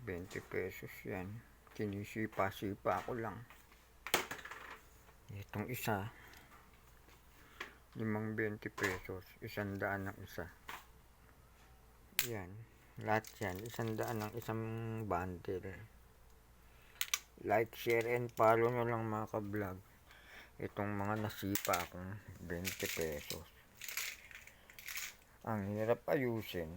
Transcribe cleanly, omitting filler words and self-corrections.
20 pesos yan. Sinisipa-sipa ko lang. Itong isa, 20 pesos. 100 ng isa. Yan. Lahat yan. 100 ng isang bundle. Like, share, and follow nyo lang mga ka-vlog. Itong mga nasipa akong 20 pesos. Ang hirap ayusin.